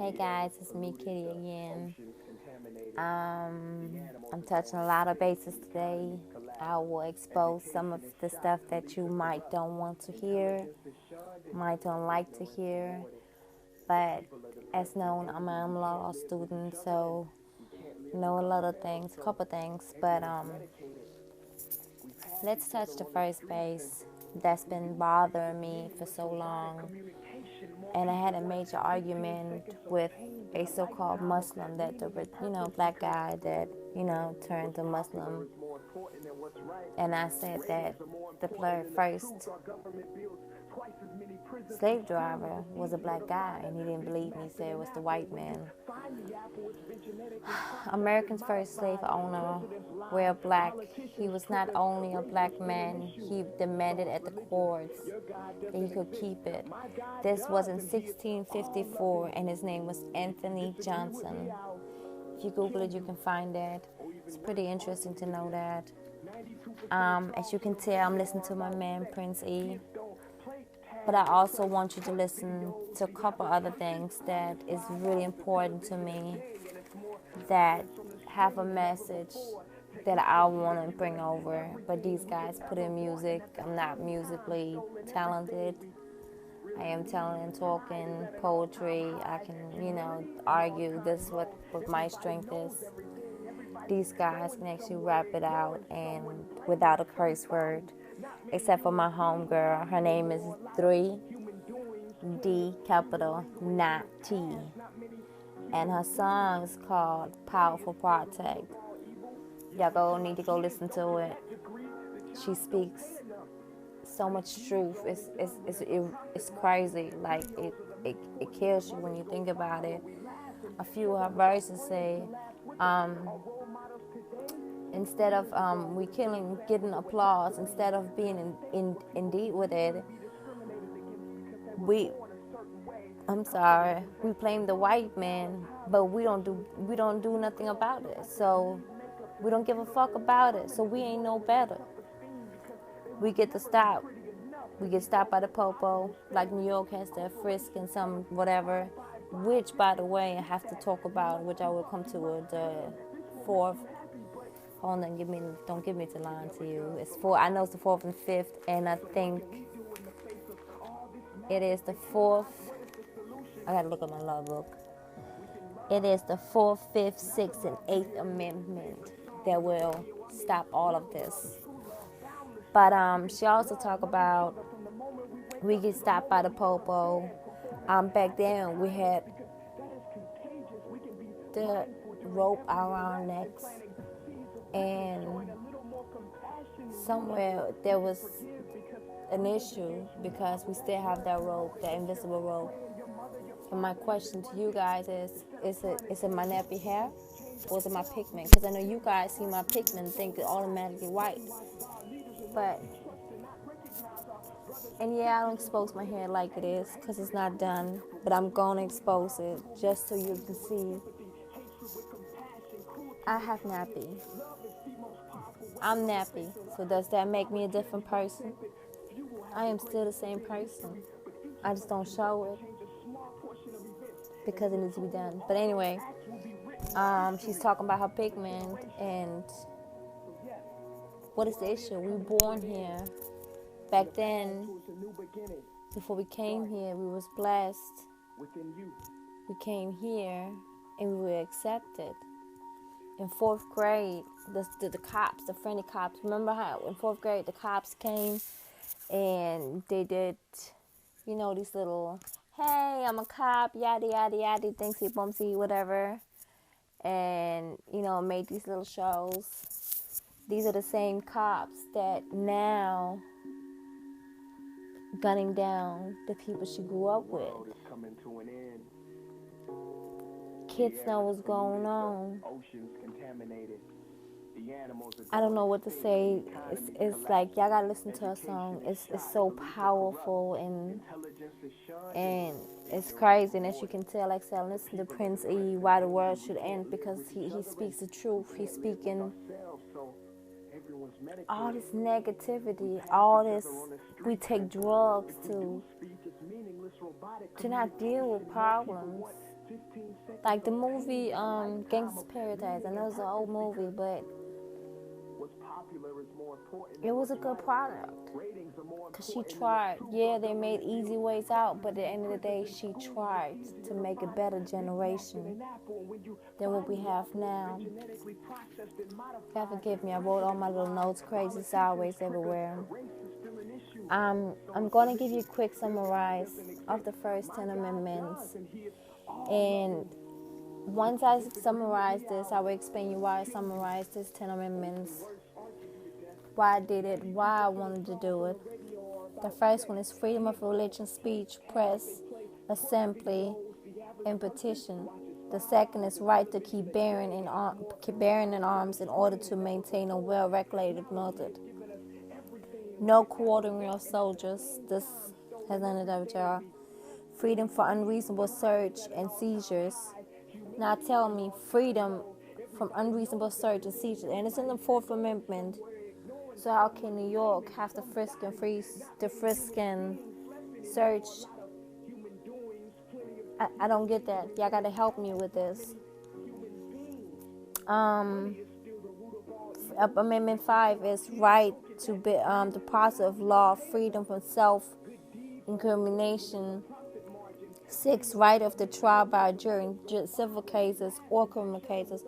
Hey guys, it's me, Kitty, again. I'm touching a lot of bases today. I will expose some of the stuff that you might don't want to hear, might don't like to hear. But as known, I'm an law student, so know a lot of things, a couple things. But let's touch the first base that's been bothering me for so long. And I had a major argument with a so-called Muslim, that the black guy that turned to Muslim, and I said that the first slave driver was a black guy, and he didn't believe me. He said it was the white man. America's first slave owner were black. He was not only a black man, he demanded at the courts that he could keep it. This was in 1654, and his name was Anthony Johnson. If you Google it, you can find that. It's pretty interesting to know that. As you can tell, I'm listening to my man, Prince E. But I also want you to listen to a couple other things that is really important to me, that have a message that I want to bring over. But these guys put in music. I'm not musically talented. I am talented in talking, poetry. I can, argue. This is what my strength is. These guys can actually rap it out and without a curse word. Except for my homegirl. Her name is 3D capital, not T. And her song is called Powerful Project. Y'all need to go listen to it. She speaks so much truth. It's crazy. Like it kills you when you think about it. A few of her verses say, instead of we getting applause, instead of being in deep with it, we blame the white man, but we don't do nothing about it. So we don't give a fuck about it. So we ain't no better. We get to stop. We get stopped by the popo, like New York has their frisk and some whatever. Which, by the way, I have to talk about, which I will come to the fourth. Hold on, don't give me to line to you. It's four. I know it's the fourth and fifth, and I think it is the fourth. I gotta look at my law book. It is the fourth, fifth, sixth, and eighth amendment that will stop all of this. But she also talked about we get stopped by the popo. Back then we had the rope around our necks, and somewhere there was an issue because we still have that rope, that invisible rope. And my question to you guys is it my nappy hair or is it my pigment? Because I know you guys see my pigment and think it automatically white. But, and yeah, I don't expose my hair like it is because it's not done. But I'm going to expose it just so you can see. I have nappy. I'm nappy. So does that make me a different person? I am still the same person. I just don't show it because it needs to be done. But anyway, she's talking about her pigment and what is the issue? We were born here. Back then, before we came here, we was blessed. We came here and we were accepted. In fourth grade, the cops, the friendly cops, remember how in fourth grade the cops came and they did, these little, hey, I'm a cop, yada, yada, yada, thinksy, bumpsy, whatever. And, made these little shows. These are the same cops that now gunning down the people she grew up with. Kids know what's going on. I don't know what to say. It's like y'all gotta listen to her song. It's so powerful and it's crazy. And as you can tell, like I said, listen to Prince E. Why the world should end, because he speaks the truth. He's speaking all this negativity, all this. We take drugs to not deal with problems. Like the movie Gangsta's Paradise. I know it's an old movie, but it was a good product. Because she tried. Yeah, they made easy ways out, but at the end of the day, she tried to make a better generation than what we have now. God forgive me, I wrote all my little notes crazy sideways everywhere. I'm going to give you a quick summarize of the first 10 amendments. And once I summarize this, I will explain you why I summarized this 10 amendments, why I did it, why I wanted to do it. The first one is freedom of religion, speech, press, assembly, and petition. The second is right to keep bearing in arms in order to maintain a well-regulated method. No quartering of soldiers. This has nothing to do with y'all. Freedom for unreasonable search and seizures. Now tell me, freedom from unreasonable search and seizures, and it's in the Fourth Amendment. So how can New York have the frisk and search? I don't get that. Y'all gotta help me with this. Amendment 5 is right to be the process of law, freedom from self-incrimination. 6, right of the trial by a jury in civil cases or criminal cases.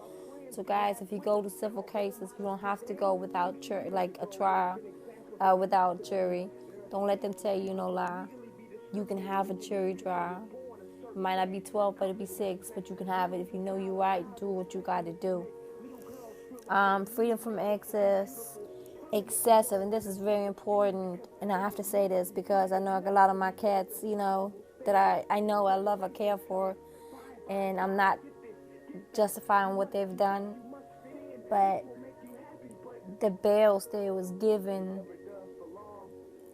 So guys, if you go to civil cases, you don't have to go without like a trial without jury. Don't let them tell you no lie. You can have a jury trial. It might not be 12, but it'll be 6, but you can have it. If you know you're right, do what you got to do. Freedom from excessive, and this is very important, and I have to say this because I know a lot of my cats, that I know, I love, I care for, and I'm not justifying what they've done, but the bails they was given,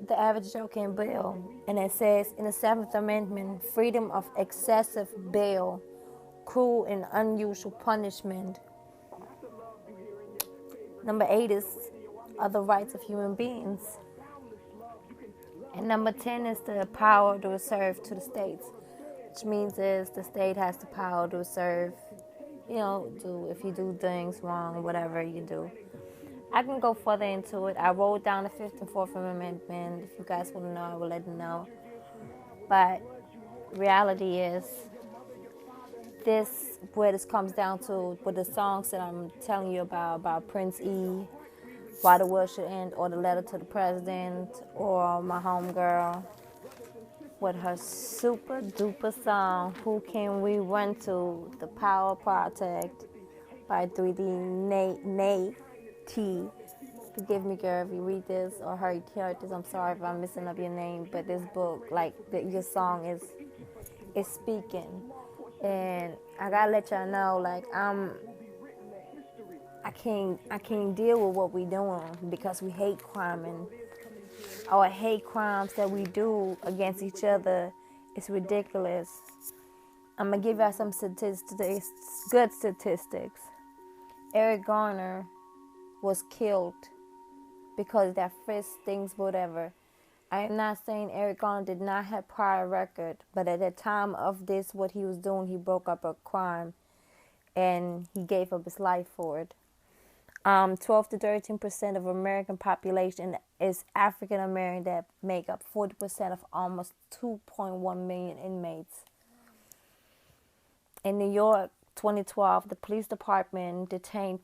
the average Joe can bail, and it says in the 7th Amendment, freedom of excessive bail, cruel and unusual punishment. Number 8 is other rights of human beings. And number 10 is the power to reserve to the states, which means is the state has the power to reserve, if you do things wrong, whatever you do. I can go further into it. I wrote down the 5th and 4th Amendment. If you guys want to know, I will let them know. But reality is, where this comes down to, with the songs that I'm telling you about Prince E, Why the World Should End, or The Letter to the President, or my homegirl with her super duper song, Who Can We Run To? The Power Project by 3D Nate T. Forgive me, girl, if you read this or heard this. I'm sorry if I'm messing up your name, but this book, your song is speaking. And I gotta let y'all know, I can't deal with what we doing because we hate crime and our hate crimes that we do against each other is ridiculous. I'm gonna give y'all some statistics, good statistics. Eric Garner was killed because of that frisk things, whatever. I am not saying Eric Garner did not have prior record, but at the time of this, what he was doing, he broke up a crime and he gave up his life for it. 12 to 13% of American population is African American, that make up 40% of almost 2.1 million inmates. In New York, 2012, the police department detained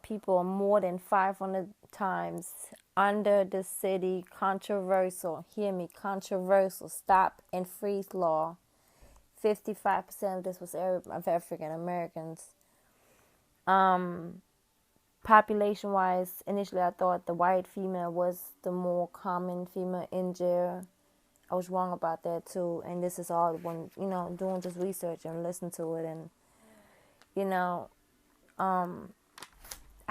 people more than 500 times under the city controversial stop and freeze law. 55% of this was of African Americans. Population-wise, initially I thought the white female was the more common female in jail. I was wrong about that too, and this is all when, doing just research and listening to it, and,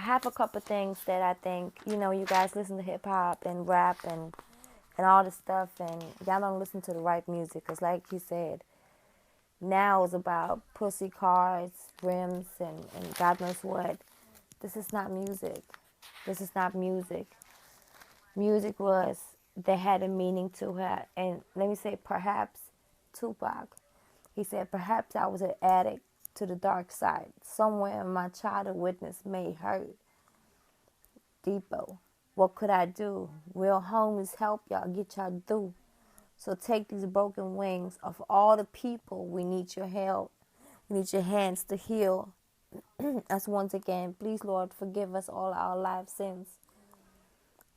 I have a couple things that I think, you guys listen to hip-hop and rap and all this stuff, and y'all don't listen to the right music, because like he said, now it's about pussy, cars, rims, and God knows what. This is not music. This is not music. Music they had a meaning to it. And let me say, perhaps Tupac. He said, perhaps I was an addict to the dark side. Somewhere my childhood witness may hurt deeper. What could I do? Real homies help y'all get y'all through. So take these broken wings of all the people. We need your help. We need your hands to heal. As once again, please, Lord, forgive us all our life sins.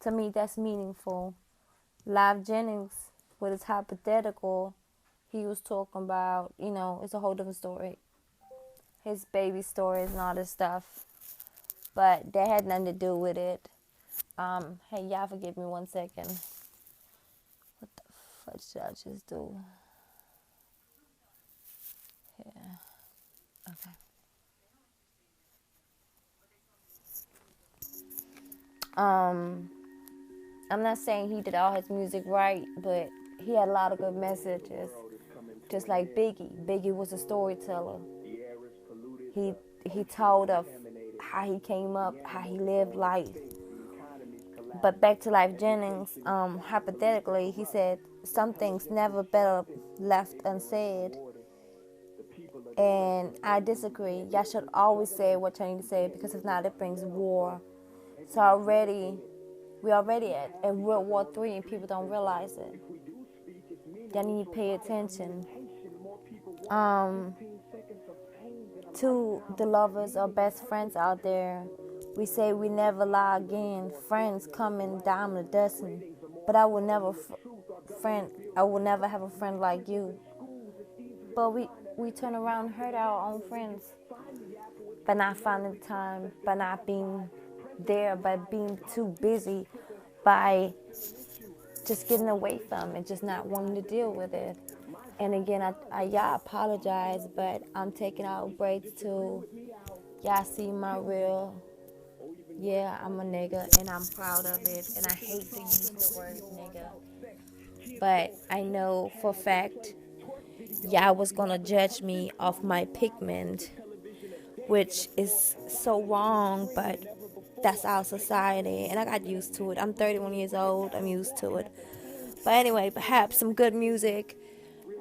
To me, that's meaningful. Live Jennings, with his hypothetical, he was talking about, it's a whole different story. His baby stories and all this stuff. But that had nothing to do with it. Hey, y'all forgive me 1 second. What the fuck should I just do? Yeah. Okay. I'm not saying he did all his music right, but he had a lot of good messages. Just like Biggie. Biggie was a storyteller. He told of how he came up, how he lived life. But back to Life Jennings, hypothetically, he said, some things never better left unsaid. And I disagree. Y'all should always say what you need to say, because if not, it brings war. So we're already at World War III and people don't realize it. Y'all need to pay attention. To the lovers or best friends out there, we say we never lie again. Friends come in dime a dozen, but I will never have a friend like you. But we turn around and hurt our own friends by not finding time, by not being there, by being too busy, by just getting away from it, just not wanting to deal with it. And again, y'all apologize, but I'm taking out breaks to y'all see my real, yeah, I'm a nigga, and I'm proud of it, and I hate to use the word nigga. But I know for a fact, y'all was gonna judge me off my pigment, which is so wrong, but that's our society, and I got used to it. I'm 31 years old, I'm used to it. But anyway, perhaps some good music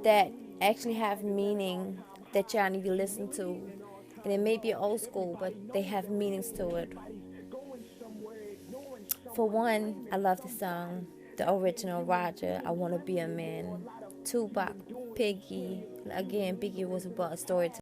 that actually have meaning that y'all need to listen to. And it may be old school, but they have meanings to it. For one, I love the song, the original Roger, I Wanna Be a Man. Tupac, Piggy, again, Biggie was about a storyteller.